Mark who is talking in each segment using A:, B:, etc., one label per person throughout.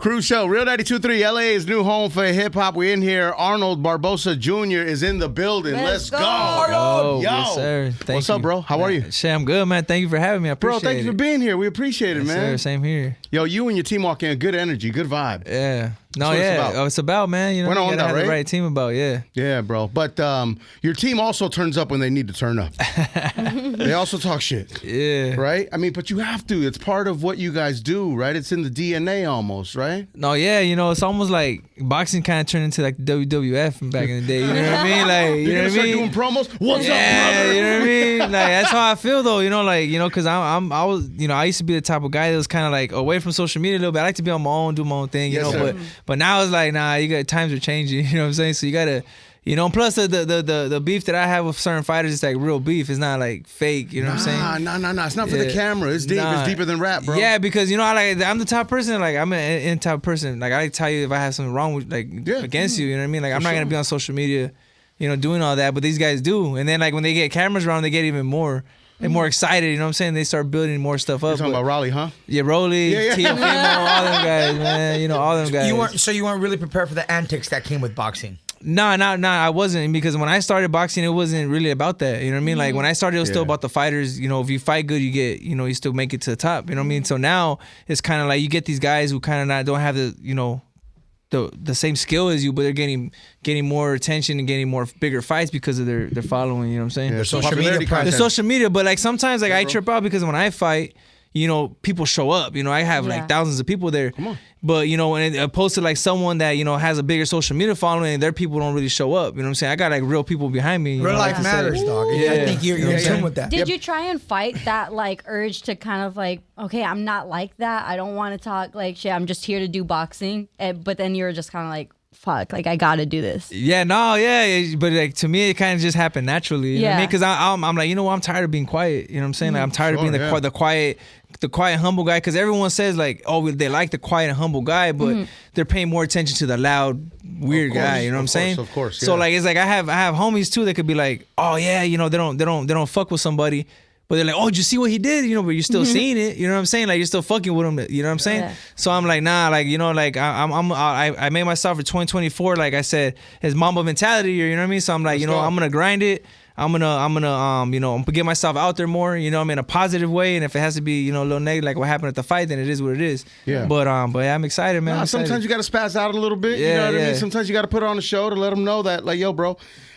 A: Cruz Show, Real 92.3, LA's new home for hip-hop. We're in here. Arnold Barbosa Jr. is in the building. Let's go.
B: Arnold.
A: Yo.
B: Yes, sir.
A: What's up, bro? How are you?
B: Shit, I'm good, man. Thank you for having me. I appreciate it.
A: Bro, thank you for being here. We appreciate it,
B: yes,
A: man.
B: Sir. Same here.
A: Yo, you and your team walk in. Good energy, good vibe.
B: Yeah. No,
A: That's
B: yeah. It's about, man. You know, you gotta have the right team about, yeah.
A: Yeah, bro. But your team also turns up when they need to turn up. They also talk shit.
B: Yeah.
A: Right? I mean, but you have to. It's part of what you guys do, right? It's in the DNA almost, right?
B: No, yeah. You know, it's almost like boxing kind of turned into like the WWF back in the day. You know what I mean? Like, you know what I mean?
A: Doing promos. What's up, brother?
B: Yeah, you know what I mean? Like, that's how I feel though. You know, like, you know, because I was, you know, I used to be the type of guy that was kind of like away from social media a little bit. I like to be on my own, do my own thing, you
A: Yes,
B: know.
A: sir.
B: But now it's like, nah, you got times are changing. You know what I'm saying? So you gotta. You know, plus the beef that I have with certain fighters is like real beef. It's not like fake. You know what I'm saying?
A: Nah. It's not for the camera. It's deep. It's deeper than rap, bro.
B: Yeah, because you know, I'm the type of person. Like I'm an type of person. Like I tell you if I have something wrong with against you. You know what I mean? Like I'm not gonna be on social media, you know, doing all that. But these guys do. And then like when they get cameras around, they get even more. They're more excited. You know what I'm saying? They start building more stuff up.
A: You're talking about Raleigh, huh?
B: Yeah, Rolly, Tia Fimo, all them guys, man. You know, all them guys.
C: You weren't really prepared for the antics that came with boxing.
B: No, I wasn't, because when I started boxing, it wasn't really about that. You know what I mean? Like when I started, it was still about the fighters. You know, if you fight good, you get, you know, you still make it to the top. You know what I mean? So now it's kind of like you get these guys who kind of don't have the, you know, the same skill as you, but they're getting more attention and getting more bigger fights because of their following. You know what I'm saying?
A: Yeah,
C: their social media content.
B: The social media, but like sometimes like I trip out because when I fight, you know, people show up. You know, I have like thousands of people there. Come on. But, you know, when opposed to like someone that, you know, has a bigger social media following, their people don't really show up. You know what I'm saying? I got like real people behind me.
C: Real life matters, dog.
B: Yeah.
C: I think you're in tune with that.
D: Did you try and fight that like urge to kind of like, okay, I'm not like that. I don't want to talk like shit. I'm just here to do boxing. But then you're just kind of like, fuck, like I gotta do this.
B: Yeah, no, yeah, but like to me, it kind of just happened naturally. You know what I mean? Because I'm like, you know what? I'm tired of being quiet. You know what I'm saying? Like, I'm tired of being the quiet, humble guy. Because everyone says like, oh, they like the quiet and humble guy, but they're paying more attention to the loud, weird guy. You know what I'm saying?
A: Of course. Yeah.
B: So like, it's like I have homies too that could be like, oh yeah, you know, they don't fuck with somebody. But they're like, oh, did you see what he did? You know, but you're still seeing it. You know what I'm saying? Like you're still fucking with him. You know what I'm saying? Yeah. So I'm like, nah, like, you know, like I made myself for 2024. Like I said, his Mamba mentality. You know what I mean? So I'm like, you know, I'm gonna grind it. I'm gonna you know, get myself out there more. You know, I'm in a positive way. And if it has to be, you know, a little negative, like what happened at the fight, then it is what it is. Yeah. But yeah, I'm excited, man.
A: Sometimes you gotta spaz out a little bit. You know what I mean? Sometimes you gotta put on a show to let them know that, like, yo, bro,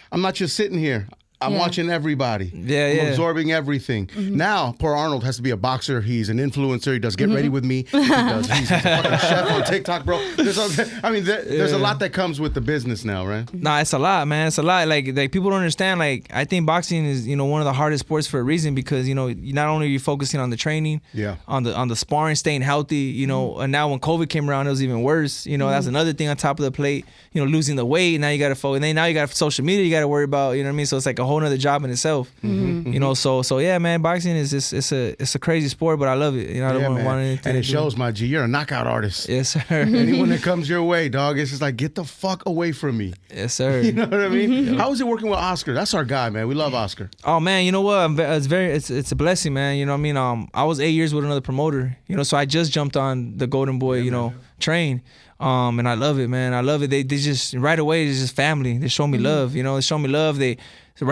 A: I'm not just sitting here. I'm watching everybody. I'm absorbing everything. Now, poor Arnold has to be a boxer. He's an influencer. He does Get Ready With Me. He's a fucking chef on TikTok, bro. There's a lot that comes with the business now, right?
B: Nah, it's a lot, man. It's a lot. Like people don't understand. Like I think boxing is, you know, one of the hardest sports for a reason because, you know, not only are you focusing on the training, on the sparring, staying healthy, you know, and now when COVID came around, it was even worse. You know, that's another thing on top of the plate. You know, losing the weight. Now you got to focus. And then now you got social media. You got to worry about. You know what I mean? So it's like a whole nother job in itself. You know, so yeah, man, boxing is just it's a crazy sport, but I love it. You know, I don't want anything.
A: And it shows, my G, you're a knockout artist.
B: Yes, sir.
A: Anyone that comes your way, dog, it's just like, get the fuck away from me.
B: Yes, sir.
A: You know what I mean? How is it working with Oscar? That's our guy, man. We love Oscar.
B: Oh man, you know what? It's a blessing, man. You know what I mean? I was 8 years with another promoter. You know, so I just jumped on the Golden Boy, you know, train. And I love it, man. I love it. They just right away, it's just family. They show me love, you know. They show me love. They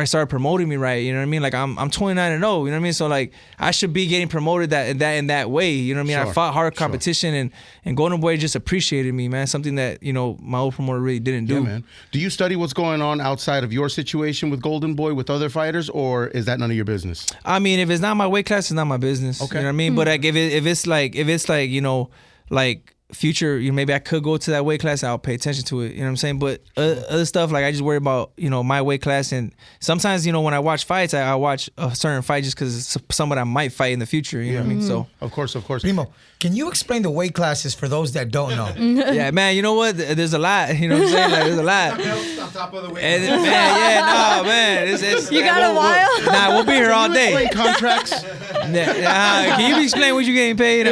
B: started promoting me right, you know what I mean? Like I'm 29 and 0, you know what I mean? So like I should be getting promoted in that way, you know what I mean? I fought hard competition and Golden Boy just appreciated me, man. Something that, you know, my old promoter really didn't do.
A: Yeah, man. Do you study what's going on outside of your situation with Golden Boy with other fighters, or is that none of your business?
B: I mean, if it's not my weight class, it's not my business. Okay. You know what I mean? But like if it's like, you know, like future, you know, maybe I could go to that weight class and I'll pay attention to it, you know what I'm saying? But other stuff, like I just worry about, you know, my weight class. And sometimes, you know, when I watch fights, I watch a certain fight just because it's someone I might fight in the future, you know what I mean? So
A: Of course.
C: Primo, can you explain the weight classes for those that don't know?
B: Yeah, man, you know what? There's a lot, you know what I'm saying? Like, there's a lot.
A: On top of the weight.
B: And, man, it's
D: you got a while?
B: Nah, we'll be here all day.
A: Contracts.
B: Can you explain what you're getting paid?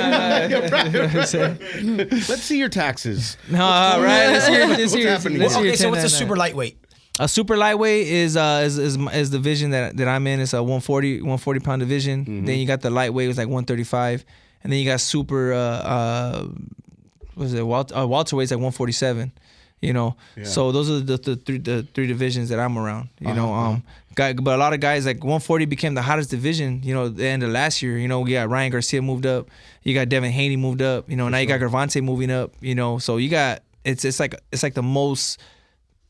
A: Let's see your taxes.
B: No, right. Let's hear
A: happening?
C: Okay, so what's a super lightweight?
B: A super lightweight is the division that I'm in. It's a 140 pound division. Then you got the lightweight, it's like 135, and then you got super was it welterweight's like 147. You know, so those are the three divisions that I'm around. You know, but a lot of guys like 140 became the hottest division. You know, the end of last year. You know, we got Ryan Garcia moved up. You got Devin Haney moved up. You know, now you got Gervonta moving up. You know, so you got it's like the most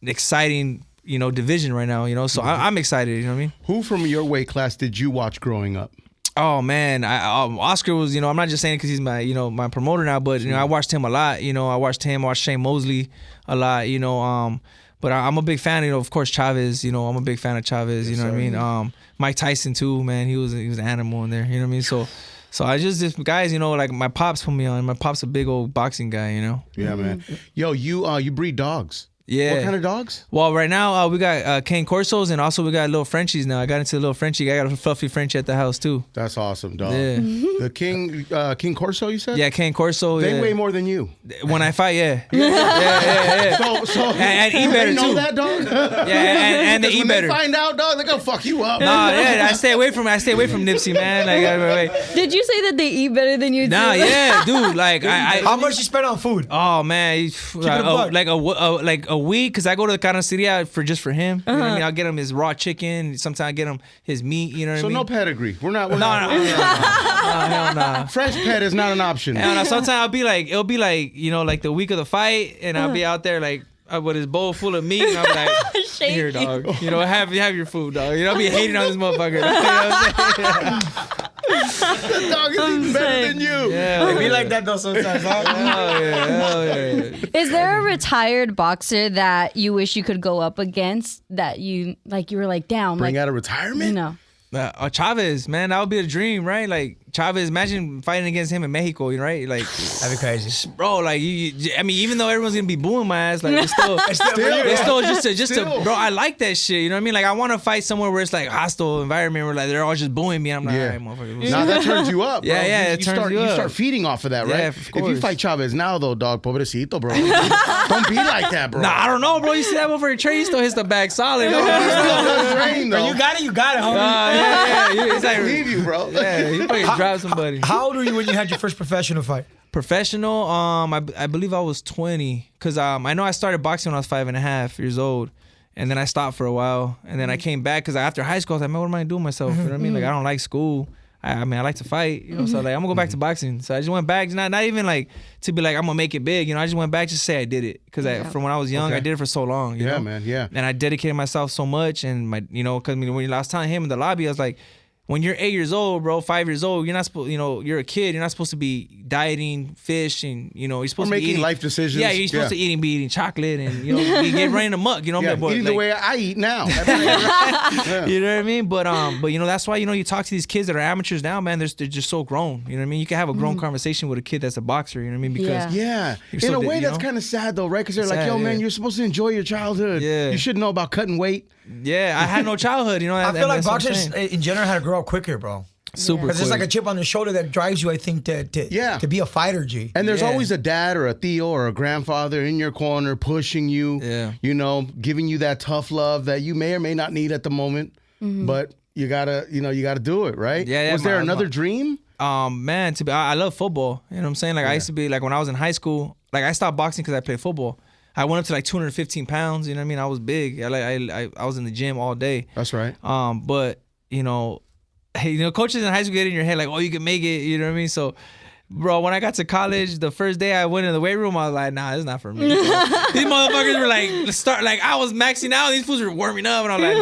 B: exciting division right now. You know, so I'm excited. You know what I mean?
A: Who from your weight class did you watch growing up?
B: Oh man, Oscar was, I'm not just saying it because he's my, my promoter now, but I watched him a lot. I watched Shane Mosley a lot. But I'm a big fan. Of course, Chavez. I'm a big fan of Chavez. You know what I mean? Mike Tyson too, man. He was an animal in there. You know what I mean? So I just guys, like my pops put me on. My pop's a big old boxing guy.
A: Yeah, man. Yo, you breed dogs.
B: Yeah.
A: What kind of dogs?
B: Well, right now we got Cane Corsos, and also we got little Frenchies now. I got into the little Frenchie. I got a fluffy Frenchie at the house too.
A: That's awesome, dog.
B: Yeah.
A: The King Corso, you said?
B: Yeah, Cane Corso.
A: They weigh more than you.
B: When I fight, yeah. Yeah.
A: So
B: and eat better
A: they know
B: too.
A: that, dog?
B: Yeah, and they eat better.
A: When they find out, dog, they're gonna fuck you up.
B: Nah, yeah, I stay away from Nipsey, man. Like,
D: did you say that they eat better than you?
B: Nah, yeah, dude. Like,
C: how much you spend on food?
B: Oh man, like a week, cause I go to the carniceria for him. You know what I mean? I'll get him his raw chicken. Sometimes I get him his meat. You know what I mean?
A: So no pedigree. We're not.
B: Hell nah.
A: Fresh pet is not an option.
B: Sometimes it'll be like like the week of the fight, and I'll be out there like with his bowl full of meat, and I'm like, here, dog. Have your food, dog. I'll be hating on this motherfucker. You know what I'm saying?
A: The dog is eating better than you.
B: Yeah,
C: They be like that though sometimes. Huh?
B: Hell yeah.
D: Is there a retired boxer that you wish you could go up against that you were like, damn,
A: Bring out of retirement?
B: Chavez, man, that would be a dream, right? Like Chavez, imagine fighting against him in Mexico, right? Like
C: That'd be crazy,
B: bro. Like even though everyone's gonna be booing my ass, like it's still just to, bro. I like that shit. You know what I mean? Like I want to fight somewhere where it's like hostile environment where like they're all just booing me. I'm like, all right, motherfucker.
A: Now that turns you up, bro.
B: Yeah,
A: you start feeding off of that, right?
B: Yeah, of course.
A: If you fight Chavez now, though, dog, pobrecito, bro. Don't be like that, bro.
B: Nah, I don't know, bro. You see that motherfucker Trey, he still hits the bag solid, bro.
C: When you got it, homie.
B: Yeah. It's like,
A: I believe you, bro.
B: Yeah, you fucking drive somebody.
C: How old were you when you had your first professional fight?
B: Professional, I believe I was 20, cause I know I started boxing when I was 5.5 years old, and then I stopped for a while, and then I came back, cause after high school I was like, man, what am I doing myself? You know what I mean? Like I don't like school. I mean, I like to fight, so like I'm gonna go back to boxing. So I just went back, not even like to be like I'm gonna make it big, I just went back just to say I did it, cause from when I was young, I did it for so long. You know?
A: Man, yeah.
B: And I dedicated myself so much, and cause when I was telling him in the lobby, I was like, when you're 8 years old, bro, 5 years old, you're not supposed, you're a kid. You're not supposed to be dieting, fish, and you're supposed to be
A: making life decisions.
B: Yeah, you're supposed to be eating chocolate, and be get running amok.
A: Eating the way I eat now.
B: You know what I mean? But that's why you talk to these kids that are amateurs now, man. They're just so grown. You know what I mean? You can have a grown conversation with a kid that's a boxer. You know what I mean? Because
A: in a way that's kind of sad though, right? Because they're like, yo, man, you're supposed to enjoy your childhood. Yeah, you should know about cutting weight.
B: Yeah, I had no childhood.
C: I feel like boxers in general had to grow up quicker, bro.
B: Super.
C: Because there's like a chip on the shoulder that drives you, I think, to be a fighter, G.
A: And there's always a dad or a Theo or a grandfather in your corner pushing you. Yeah. Giving you that tough love that you may or may not need at the moment, but you gotta do it, right?
B: Yeah.
A: Was there another dream?
B: Man, I love football. You know what I'm saying? Like I used to be like when I was in high school. Like I stopped boxing because I played football. I went up to like 215 pounds. You know what I mean? I was big. I was in the gym all day.
A: That's right.
B: But coaches in high school get in your head like, oh, you can make it. You know what I mean? So, bro, when I got to college, the first day I went in the weight room, I was like, nah, it's not for me. These motherfuckers were like, I was maxing out. These fools were warming up, and I'm like,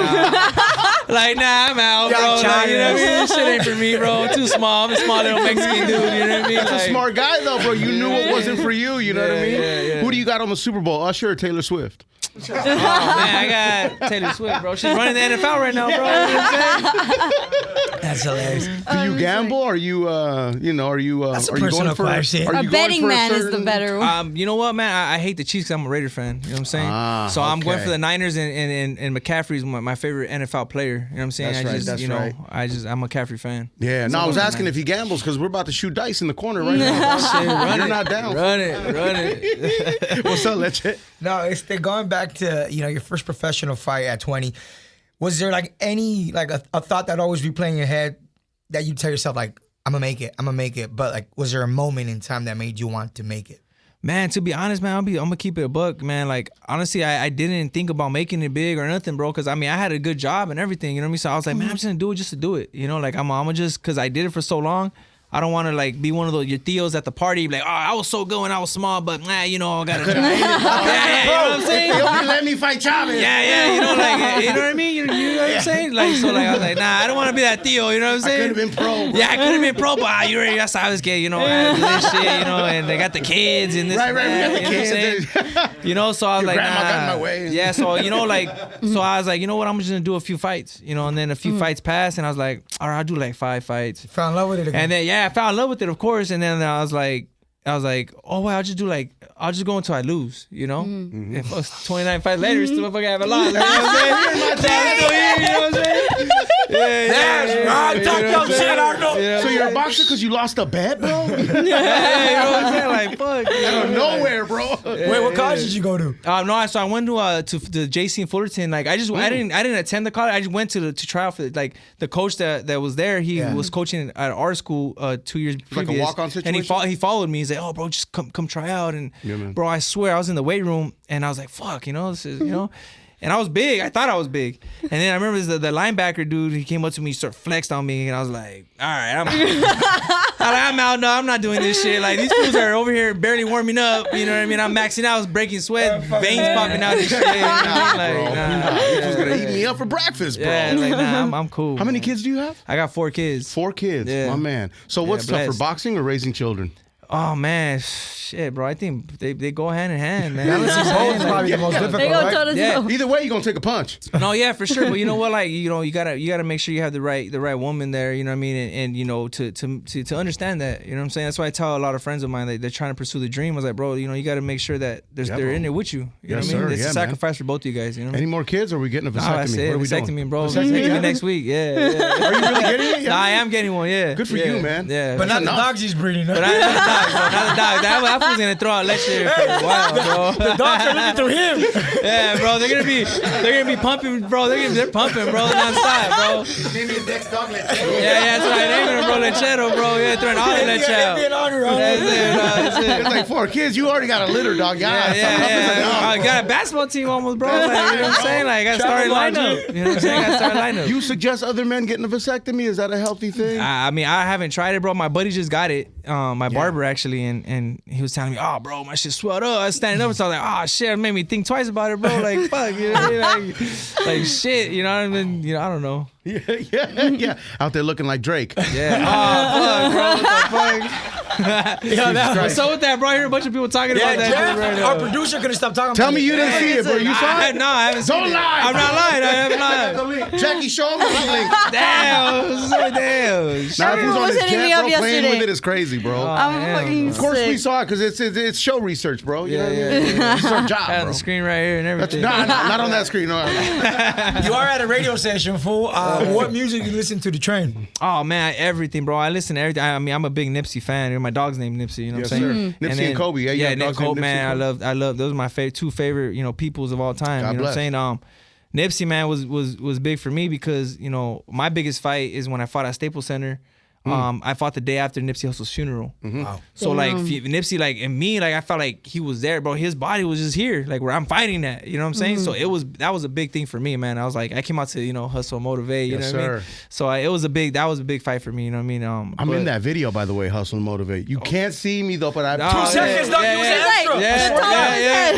B: nah, I'm out, bro. Like, you know what I mean? This shit ain't for me, bro. Too small. I'm a small little Mexican dude. You know what I mean?
A: That's a smart guy though, bro. You knew it wasn't for you. You know what I mean?
B: Yeah.
A: Who do you got on the Super Bowl? Usher or Taylor Swift?
B: Oh man, I got Taylor Swift, bro. She's running the NFL right now, bro. You know what I'm saying?
C: That's hilarious.
A: Do you gamble? Are you, are you
C: personal question.
D: A betting man is the better one.
B: You know what, man? I hate the Chiefs because I'm a Raider fan. You know what I'm saying? So I'm going for the Niners, and McCaffrey's my favorite NFL player. You know what I'm saying?
A: That's right.
B: I'm a McCaffrey fan.
A: Yeah. No, I was asking if he gambles because we're about to shoot dice in the corner right now. You're not down.
B: Run it.
A: What's up, legit?
C: No, going back to your first professional fight at 20. Was there like any a thought that always be playing in your head that you tell yourself like I'm gonna make it, but like was there a moment in time that made you want to make it?
B: Man, to be honest, man, I'm gonna keep it a buck, man. Like, honestly, I didn't think about making it big or nothing, bro. Cause I mean, I had a good job and everything, you know what I mean? So I was like, man, I'm just gonna do it just to do it. You know, like I'm gonna just, cause I did it for so long. I don't want to like be one of those your tios at the party, like, oh, I was so good when I was small, but you know, I got to. You know what I'm saying?
A: They only let me fight Chavez.
B: Yeah, you know, like, you know what I mean? You know what I'm saying? Like, so like, I was like, nah, I don't want to be that tio. You know what I'm saying?
A: I could have been pro. Bro.
B: Yeah, I could have been pro, but you already, that's how I was getting, you know, this shit, you know, and they got the kids and this.
A: Right, we got the
B: kids. You know, so I was like,
A: grandma
B: nah.
A: got in my way.
B: Yeah, so you know, like, so I was like, you know what? I'm just gonna do a few fights, you know, and then a few fights passed, and I was like, all right, I'll do like 5 fights.
C: Fell in love with it again.
B: And then I fell in love with it, of course, and then I was like, oh well, I'll just go until I lose, you know. If 29 fights later, still fucking have a lot. You know what I'm saying? You know what I'm saying? Yeah.
C: Talk your shit, Arnold.
A: So you're a boxer because you lost a bet, bro?
B: Yeah, you know what I'm saying? Like, fuck.
A: Out of nowhere, bro.
C: Wait, what college did you go to?
B: No, so I went to the JC in Fullerton. Like, I didn't attend the college. I just went to try out for like the coach that was there. He was coaching at our school 2 years previous.
A: Like a walk-on situation.
B: And he followed me. He's like, oh, bro, just come try out. And bro, I swear, I was in the weight room and I was like, fuck, you know, this is, you know. And I was big. I thought I was big. And then I remember the linebacker dude, he came up to me, started flexed on me, and I was like, all right, I'm out. No, I'm not doing this shit. Like, these fools are over here barely warming up. You know what I mean? I'm maxing out. I was breaking sweat, veins popping out and shit. You know?
A: This was going to eat me up for breakfast, bro.
B: Yeah, like, nah, I'm cool.
A: How many kids do you have?
B: I got 4 kids.
A: 4 kids, my man. So what's tougher, boxing or raising children?
B: Oh man, shit, bro. I think they go hand in hand, man.
C: Balancing both is probably the most difficult.
D: They go toe to toe.
A: Either way, you're gonna take a punch.
B: No, yeah, for sure. But you know what? Like, you know, you gotta make sure you have the right woman there. You know what I mean? And you know, to understand that. You know what I'm saying? That's why I tell a lot of friends of mine that they're trying to pursue the dream. I was like, bro, you know, you gotta make sure that they're in there with you. You know what I mean? It's a sacrifice for both of you guys. You know?
A: Any more kids? Or are we getting a vasectomy?
B: That's it.
A: What are we
B: vasectomy,
A: doing?
B: bro. Vasectomy next week. Yeah.
A: Are you really getting it?
B: Nah, I am getting one. Yeah.
A: Good for you, man.
B: Yeah.
C: But not the dogs he's breeding.
B: But not the dogs, bro. Not the dogs. That fool's gonna throw out lecture for a while, bro.
C: The dogs are looking through him.
B: Yeah, bro. They're gonna be pumping, bro. They're pumping, bro, nonstop, bro.
C: Maybe next dog lechero.
B: Yeah, that's right. They're gonna bro lechero, bro. Yeah, throwing all the lechero. That's it.
A: It's like 4 kids. You already got a litter dog.
B: Yeah. I got a basketball team almost, bro. Like, you know what I'm saying? Like, I got started lineup. You know what I'm saying? I got started lineup.
A: You suggest other men getting a vasectomy? Is that a healthy thing?
B: I mean, I haven't tried it, bro. My buddy just got it. My barber actually, and he was telling me, oh, bro, my shit swelled up. I was standing up, so I was like, oh shit, it made me think twice about it, bro. Like, fuck, you know what I mean? Like shit, you know what I mean? You know, I don't know.
A: Yeah. Out there looking like Drake.
B: Yeah. Oh, fuck, bro. What the fuck? What's up with that, bro? I hear a bunch of people talking about that.
C: Jeff,
B: right
C: our producer couldn't stop talking
A: Tell
C: about
A: me you didn't see it, bro. You saw it?
B: No, I haven't seen it.
A: Don't lie.
B: I'm not lying. I haven't lied.
A: Jackie, show him the link.
B: Damn. Damn.
A: Now, if he's on
D: was
A: his
D: hitting me
A: jet,
D: up
A: bro, playing
D: yesterday.
A: with it is crazy, bro.
D: I'm fucking
A: Of course we
D: sick.
A: saw it because it's show research, bro. You know what I
B: Yeah.
A: mean? It's our
B: On
A: job,
B: the
A: bro.
B: screen right here and everything.
A: Not on that screen. No.
C: You are at a radio station, fool. What music you listen to the train?
B: Oh man, everything, bro. I listen to everything. I mean, I'm a big Nipsey fan. My dog's named Nipsey. You know what I'm saying?
A: Nipsey and Kobe.
B: Yeah, Nick
A: Kobe,
B: Kobe, man. I love. Those are my two favorite, you know, peoples of all time.
A: God
B: you know
A: bless.
B: what I'm saying? Nipsey, man, was big for me because, you know, my biggest fight is when I fought at Staples Center. I fought the day after Nipsey Hussle's funeral.
C: Wow.
B: So like Nipsey, like, and me, like, I felt like he was there, bro. His body was just here, like where I'm fighting at. You know what I'm saying? So that was a big thing for me, man. I was like, I came out to, you know, hustle, motivate. You know what I mean? So that was a big fight for me. You know what I mean?
A: I'm in that video, by the way, Hustle and Motivate. You can't see me though, but I.
C: 2 seconds, dog. You was an extra.
B: Yeah.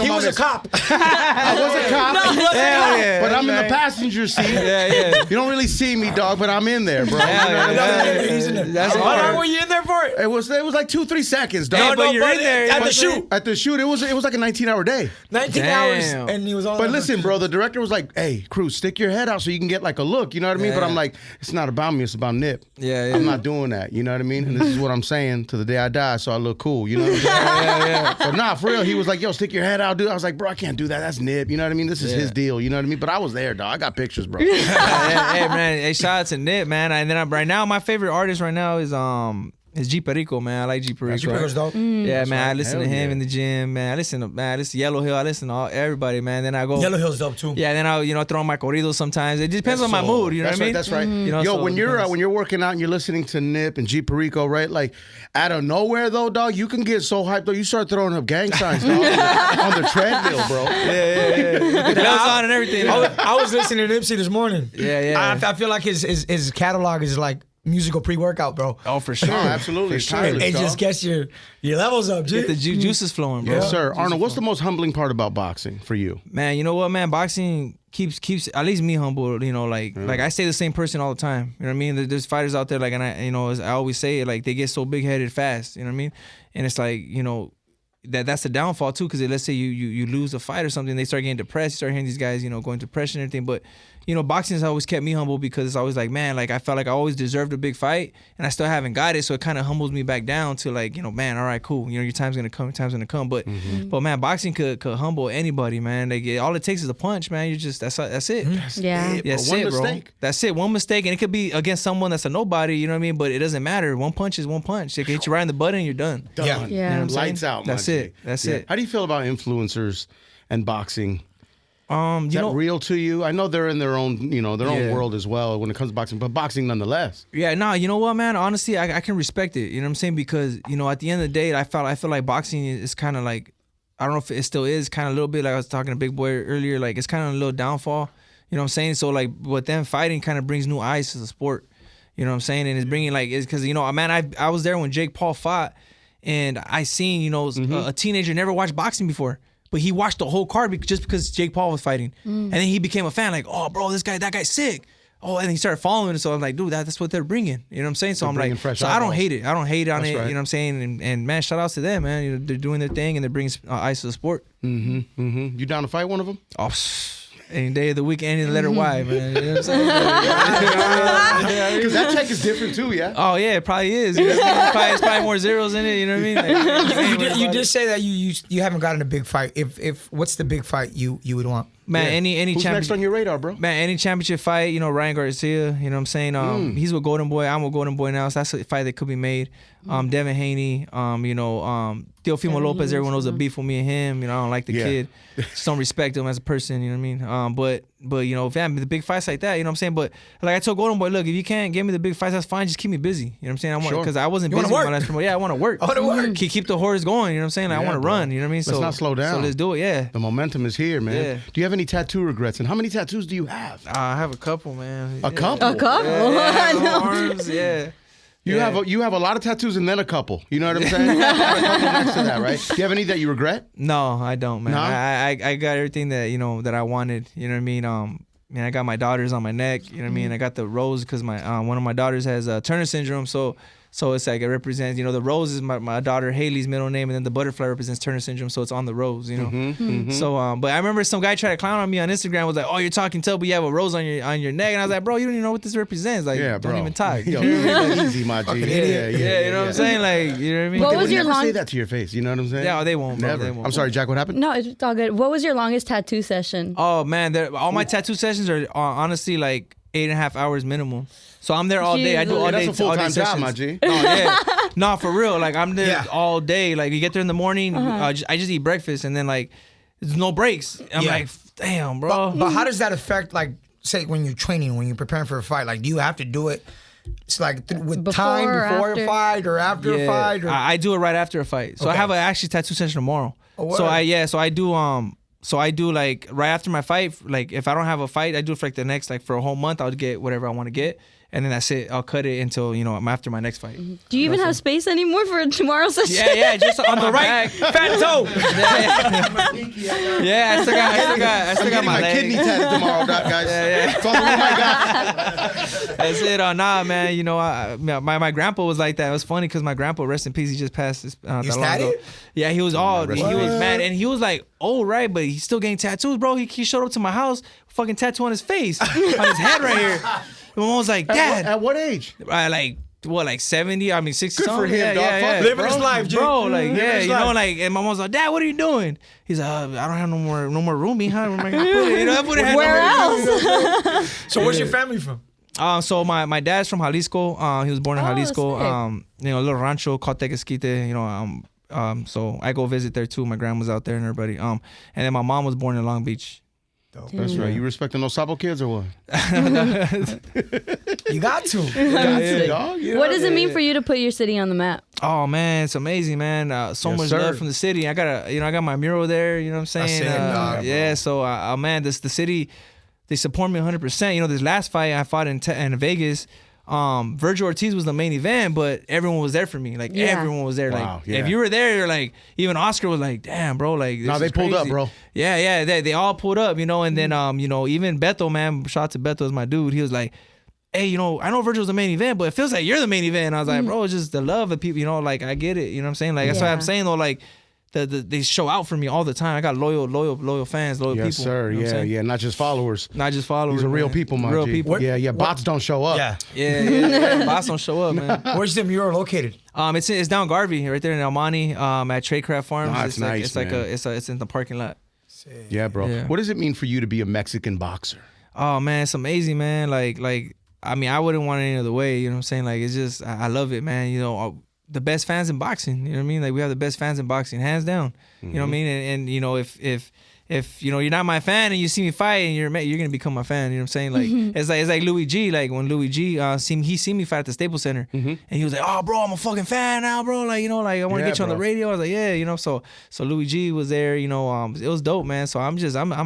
C: He was a cop.
A: I was a cop.
B: Yeah.
A: But I'm in the passenger seat.
B: Yeah.
A: You don't really see me, dog, but I'm in there, bro.
C: He's in there.
B: That's
C: How
B: hard.
C: long were you in there for?
A: It was like 2-3 seconds, dog.
B: Hey, but you're in there.
C: At the shoot.
A: At the shoot, it was like a 19-hour day.
C: 19 hours, and he was all.
A: But listen, bro, the director was like, "Hey, Cruz, stick your head out so you can get like a look." You know what I mean? But I'm like, it's not about me. It's about Nip.
B: Yeah.
A: I'm not doing that. You know what I mean? And this is what I'm saying to the day I die, so I look cool. You know what I'm saying? But nah, for real, he was like, "Yo, stick your head out, dude." I was like, "Bro, I can't do that. That's Nip." You know what I mean? This is his deal. You know what I mean? But I was there, dog. I got pictures, bro.
B: Hey man, hey, shout out to Nip, man. And then right now, my favorite artist right now is It's G Perico, man. I like G Perico.
C: G Perico's dope.
B: Yeah,
C: That's
B: man.
C: right.
B: I listen to him in the gym, man. I listen to Yellow Hill. I listen to everybody, man. Then I go.
C: Yellow Hill's dope too.
B: Yeah, then I throw on my corridos sometimes. It depends on my mood. You know what I mean?
A: That's right.
B: You know,
A: Yo,
B: so
A: when you're working out and you're listening to Nip and G Perico, right? Like out of nowhere though, dog, you can get so hyped though. You start throwing up gang signs, dog, on the treadmill, bro.
B: Yeah. With the bells on and everything.
C: I was listening to Nipsey this morning.
B: Yeah.
C: I feel like his catalog is like musical pre-workout, bro.
B: Oh, for sure.
A: Oh, absolutely.
C: It just gets your levels up,
B: Get the juices flowing, bro.
A: Yes, sir. Arnold, what's the most humbling part about boxing for you?
B: Man, you know what, man? Boxing keeps at least me humble. You know, like I stay the same person all the time. You know what I mean? There's fighters out there, like, and as I always say it, like they get so big-headed fast. You know what I mean? And it's like, you know, that's the downfall too, because let's say you lose a fight or something, they start getting depressed. You start hearing these guys, you know, going through depression and everything. But you know, boxing has always kept me humble because it's always like, man, like I felt like I always deserved a big fight, and I still haven't got it. So it kind of humbles me back down to like, you know, man, all right, cool. You know, your time's gonna come. But but man, boxing could humble anybody, man. Like all it takes is a punch, man. You just that's it.
D: Yeah.
B: That's
A: one
B: it, bro.
A: mistake.
B: That's it. One mistake, and it could be against someone that's a nobody. You know what I mean? But it doesn't matter. One punch is one punch. They can hit you right in the butt, and you're done.
A: Done.
C: Yeah.
D: Yeah.
B: You know what I'm saying?
A: Lights out.
B: That's
A: my G.
B: it. That's it.
A: How do you feel about influencers and boxing?
B: You
A: Is that
B: know,
A: real to you? I know they're in their own, own world as well when it comes to boxing, but boxing nonetheless.
B: yeah, no, you know what, man? Honestly, I can respect it. You know what I'm saying? Because you know, at the end of the day, I feel like boxing is kind of like, I don't know if it still is, kind of a little bit like I was talking to Big Boy earlier. Like it's kind of a little downfall. You know what I'm saying? So like, with them fighting, kind of brings new eyes to the sport. You know what I'm saying? And it's bringing like, it's because you know, man, I was there when Jake Paul fought, and I seen a teenager never watched boxing before. But he watched the whole card just because Jake Paul was fighting. And then he became a fan, like, oh, bro, that guy's sick. Oh, and he started following it. So I'm like, dude, that's what they're bringing. You know what I'm saying? So I'm like, so I don't hate it. I don't hate on it. Right. You know what I'm saying? And man, shout outs to them, man. You know, they're doing their thing and they're bringing eyes to the sport.
A: You down to fight one of them?
B: Oh, any day of the week, any letter Y, man. You know what I'm saying?
A: Because that check is different too, yeah?
B: Oh, yeah, it probably is. You know what I mean? It's probably more zeros in it. You know what I mean? Like,
C: you did say that you haven't gotten a big fight. If what's the big fight you would want?
B: Man, any
A: Who's next on your radar, bro?
B: Man, any championship fight, you know, Ryan Garcia, you know what I'm saying? He's with Golden Boy. I'm with Golden Boy now, so that's a fight that could be made. Devin Haney, Teofimo Lopez, everyone knows the beef with me and him. You know, I don't like the kid. Just don't respect him as a person, you know what I mean? But you know, fam, the big fights like that, you know what I'm saying? But like I told Golden Boy, look, if you can't give me the big fights, that's fine. Just keep me busy. You know what I'm saying? Because I wasn't busy with my last promotion. Yeah, I want to work.
C: I want to work.
B: Keep the horse going, you know what I'm saying? Like, I want to run, you know what I mean?
A: Let's not slow down.
B: So let's do it, yeah.
A: The momentum is here, man.
B: Yeah.
A: Do you have any tattoo regrets? And how many tattoos do you have?
B: I have a couple, man.
A: A couple?
D: A couple?
B: Yeah, arms, yeah.
A: You have a lot of tattoos and then a couple. You know what I'm saying? A couple next to that, right? Do you have any that you regret?
B: No, I don't, man.
A: No?
B: I got everything that that I wanted. You know what I mean? Man, I got my daughters on my neck. You know what I mean? I got the rose because my one of my daughters has Turner syndrome, so it's like it represents, the rose is my daughter Haley's middle name, and then the butterfly represents Turner syndrome, so it's on the rose, So, but I remember some guy tried to clown on me on Instagram, was like, "Oh, you're talking tough, but you have a rose on your neck," and I was like, "Bro, you don't even know what this represents. Like,
A: yeah,
B: don't even talk."
A: Yo, easy, my G.
B: Yeah, you know what I'm saying? Like, you know what I mean?
D: What
A: They
D: was
A: would
D: your
A: never
D: long?
A: say that to your face. You know what I'm saying?
B: Yeah, they won't. Bro.
A: Never.
B: They won't.
A: I'm sorry, Jack. What happened?
D: No, it's all good. What was your longest tattoo session?
B: Oh man, all my tattoo sessions are honestly like 8.5 hours minimum. So I'm there all day. I do all day.
A: That's a full-time job, my
B: sessions.
A: G.
B: No, yeah. No, for real. Like I'm there
C: Yeah.
B: all day. Like you get there in the morning, I just eat breakfast, and then like there's no breaks. I'm like, damn, bro.
C: But how does that affect, like, say when you're training, when you're preparing for a fight? Like, do you have to do it? It's like with time before a fight or after a fight? Or?
B: I do it right after a fight. So I have a actually tattoo session tomorrow.
C: Oh,
B: so I do like right after my fight. Like if I don't have a fight, I do it for like the next, like for a whole month. I'll get whatever I want to get. And then that's it. I'll cut it until, after my next fight.
D: Do you even have space anymore for tomorrow's session?
B: Yeah, just on the right fat toe. Yeah, I still got my leg.
A: kidney tatted tomorrow, guys. That's all we might got.
B: That's it. Nah, man. My grandpa was like that. It was funny because my grandpa, rest in peace, he just passed this that long ago. Yeah, he was mad, and he was like, "Oh, right," but he's still getting tattoos, bro. He showed up to my house, fucking tattoo on his face, on his head right here. My mom was like, "Dad."
A: At what age?
B: Like 70? I mean 60.
A: Good for him, dog. Fuck it,
C: Living his life, G.
B: bro. Like and my mom's like, "Dad, what are you doing?" He's like, "I don't have no more room, huh? Where am I gonna put it?"
D: Where else?
C: So where's your family from?
B: So my dad's from Jalisco. He was born in Jalisco.
D: Sick.
B: A little rancho called Tequesquite. So I go visit there too. My grandma's out there and everybody. And then my mom was born in Long Beach.
A: That's right. You respecting those Sabo kids or what?
C: You got to.
A: Dog.
D: What does it mean for you to put your city on the map?
B: Oh man, it's amazing, man. So much love from the city. I got my mural there. You know what I'm saying? Yeah. So man, the city, they support me 100%. This last fight I fought in Vegas. Virgil Ortiz was the main event, but everyone was there for me. Like everyone was there.
A: Wow,
B: like if you were there, you're like, even Oscar was like, damn, bro. Like this
A: they pulled up, bro.
B: Yeah. They all pulled up, and then even Beto, man, shout out to Beto, is my dude. He was like, hey, I know Virgil's the main event, but it feels like you're the main event. And I was like, bro, it's just the love of people, like I get it. You know what I'm saying? Like that's what I'm saying though, like they show out for me all the time. I got loyal fans, loyal people.
A: Yes, sir.
B: You know
A: Yeah. Not just followers.
B: These are
A: real people, my
B: real
A: G.
B: people.
A: Yeah. Bots don't show up.
B: Yeah. Bots don't show up, man.
C: Where's the mural located?
B: It's down Garvey, right there in El Monte, at Tradecraft Farms.
A: Oh,
B: it's
A: nice,
B: like it's in the parking lot.
A: Yeah, bro.
B: Yeah.
A: What does it mean for you to be a Mexican boxer?
B: Oh man, it's amazing, man. Like I mean, I wouldn't want it any other way. You know what I'm saying? Like it's just I love it, man. The best fans in boxing. You know what I mean? Like we have the best fans in boxing, hands down. You know what I mean? And if you're not my fan and you see me fight and you're gonna become my fan. You know what I'm saying? Like it's like Louis G. Like when Louis G. He seen me fight at the Staples Center, and he was like, "Oh, bro, I'm a fucking fan now, bro. Like like I want to get you on the radio." I was like, "Yeah, So Louis G. was there. It was dope, man. So I'm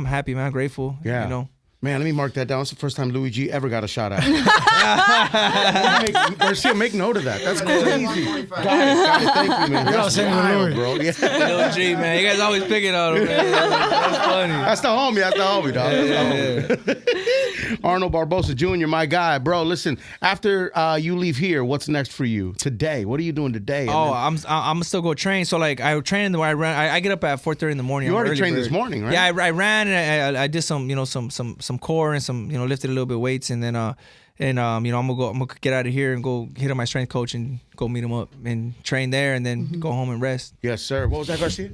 B: happy, man. I'm grateful.
A: Yeah. Man, let me mark that down. It's the first time Louis G ever got a shot at. Garcia, make note of that. That's crazy. Got it. Thank you, man. That's wild, bro. Yeah.
B: Louis G, man. You guys always picking on him, man. That's funny.
A: That's the homie, dog. Yeah. Arnold Barbosa Jr., my guy. Bro, listen, after you leave here, what's next for you today? What are you doing today?
B: I'm still go train. So like I train where I run. I get up at 4:30 in the morning.
A: You already trained this morning, right?
B: Yeah, I ran and I did some core and some lifted a little bit weights, and then I'm gonna get out of here and go hit on my strength coach and go meet him up and train there, and then go home and rest.
A: Yes, sir. What was that, Garcia?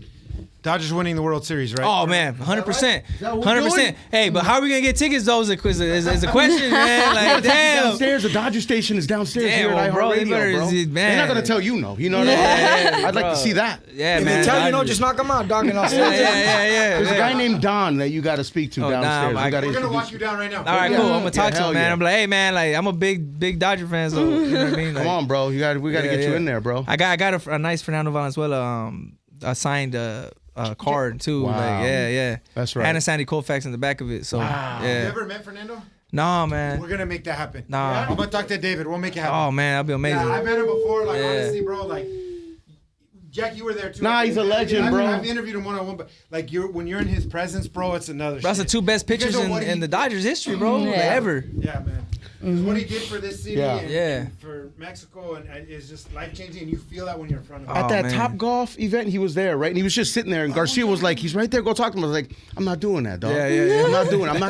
E: Dodgers winning the World Series, right?
B: Oh man, 100%, 100%. Hey, but how are we gonna get tickets? Though is a question, man. Like damn.
A: Downstairs, the Dodger station is downstairs here at iHeartRadio, bro.
B: Man.
A: They're not gonna tell you no. You know what I mean? I'd like to see that.
B: Yeah,
C: if
B: man.
C: they tell you no, just knock them out, dog.
B: Yeah.
A: There's a guy named Don that you got to speak to downstairs.
E: We're gonna walk you down right now.
B: All right, cool. I'm gonna talk to him, man. I'm like, hey, man, like I'm a big Dodger fan, so you know what I mean. Like,
A: come on, bro. We got to get you in there, bro.
B: I got a nice Fernando Valenzuela signed card too.
A: Wow.
B: Like yeah.
A: That's right.
B: And a Sandy Koufax in the back of it. So
E: You
B: yeah.
E: ever met Fernando?
B: Nah, man.
E: We're gonna make that happen.
B: Nah.
E: I'm gonna talk to David. We'll make it happen.
B: Oh man, that'd be amazing.
E: Yeah, I met him before. Like honestly, bro. Like Jack, you were there too.
A: Nah, he's a legend, bro.
E: I've interviewed him one-on-one, but like when you're in his presence, bro, it's another.
B: That's the two best pictures in the Dodgers history, bro. Like, ever.
E: Yeah, man. What he did for this city
B: and
E: for Mexico and is just life-changing, and you feel that when you're in front of him.
A: At that Top Golf event, he was there, right? And he was just sitting there, and Garcia was like, he's right there, go talk to him. I was like, I'm not doing that, dog.
B: Yeah.
A: I'm not doing it. I'm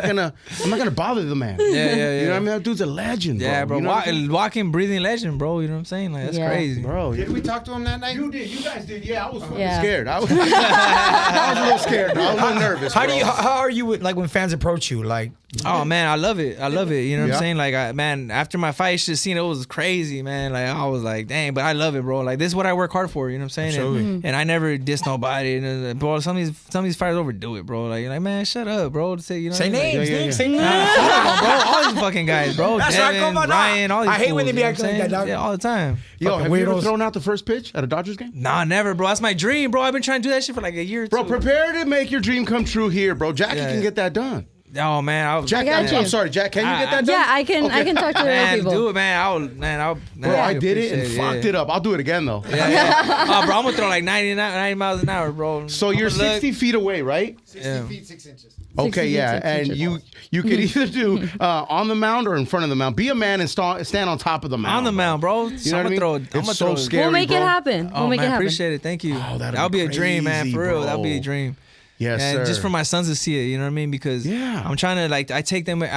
A: not gonna bother the man.
B: Yeah.
A: You know what I mean? That dude's a legend, bro.
B: Yeah, bro.
A: You know what I mean?
B: Walking, breathing legend, bro. You know what I'm saying? Like, that's crazy.
A: Bro.
E: Did we talk to him that night?
A: You did. You guys did. Yeah, I was fucking
D: Yeah.
A: scared. I was a little scared. I was a little nervous.
C: How are you like when fans approach you? Like,
B: Oh man, I love it. You know what I'm saying? Like, after my fight, just seeing it was crazy, man. Like, I was like, dang, but I love it, bro. Like, this is what I work hard for. You know what I'm saying?
A: Absolutely.
B: And I never diss nobody. And bro, some of these fighters overdo it, bro. Like, you're like, man, shut up, bro. Say names,
C: say names.
B: bro. All these fucking guys, bro.
C: That's
B: Devin,
C: right, come on,
B: Ryan, all these
C: I hate
B: fools,
C: when they be
B: you know
C: acting
B: what I'm
C: like that,
B: saying?
C: dog.
B: Yeah, all the time.
A: Yo, have you ever
C: weirdos.
A: thrown out the first pitch at a Dodgers game?
B: Nah, never, bro. That's my dream, bro. I've been trying to do that shit for like a year or two.
A: Bro, prepare to make your dream come true here, bro. Jackie can get that done.
B: Oh man,
A: Jack, I'm sorry, Jack. Can you get that done?
D: Yeah, I can talk to the real
B: man,
D: people.
B: do it, man.
A: Bro, I did it and fucked it up. I'll do it again though.
B: Oh, bro, I'm gonna throw like 90 miles an hour, bro.
A: So you're 60 feet away, right?
E: 60 feet 6 inches.
A: Okay, yeah, and you could either do on the mound or in front of the mound. Be a man and stand on top of the mound.
B: On the mound, bro.
A: You know what I mean? It's so scary.
D: We'll make it happen.
B: Oh,
D: we'll make
B: man,
D: it happen.
B: Appreciate it. Thank you.
A: Oh,
B: that'll be a dream, man. For real,
A: bro.
B: that'll be a dream.
A: Yes,
B: and
A: sir.
B: just for my sons to see it, you know what I mean? Because I'm trying to I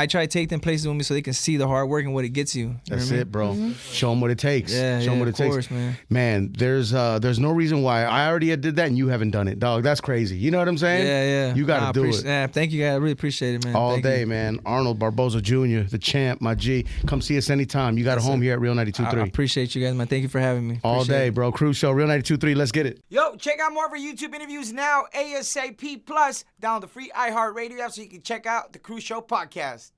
B: try to take them places with me so they can see the hard work and what it gets you.
A: That's it, bro. Show them what it takes.
B: Yeah,
A: Show them what it takes.
B: Man.
A: Man, there's no reason why I already did that and you haven't done it, dog. That's crazy. You know what I'm saying?
B: Yeah.
A: You got to do it.
B: Yeah, thank you, guys. I really appreciate it, man.
A: All day, man. Arnold Barboza Jr., the champ, my G. Come see us anytime. You got a home here at Real 92.3.
B: I appreciate you guys, man. Thank you for having me.
A: All day, bro. Cruz Show, Real 92.3. Let's get it.
C: Yo, check out more of our YouTube interviews now, ASAP Plus. Download the free iHeartRadio app so you can check out the Cruz Show podcast.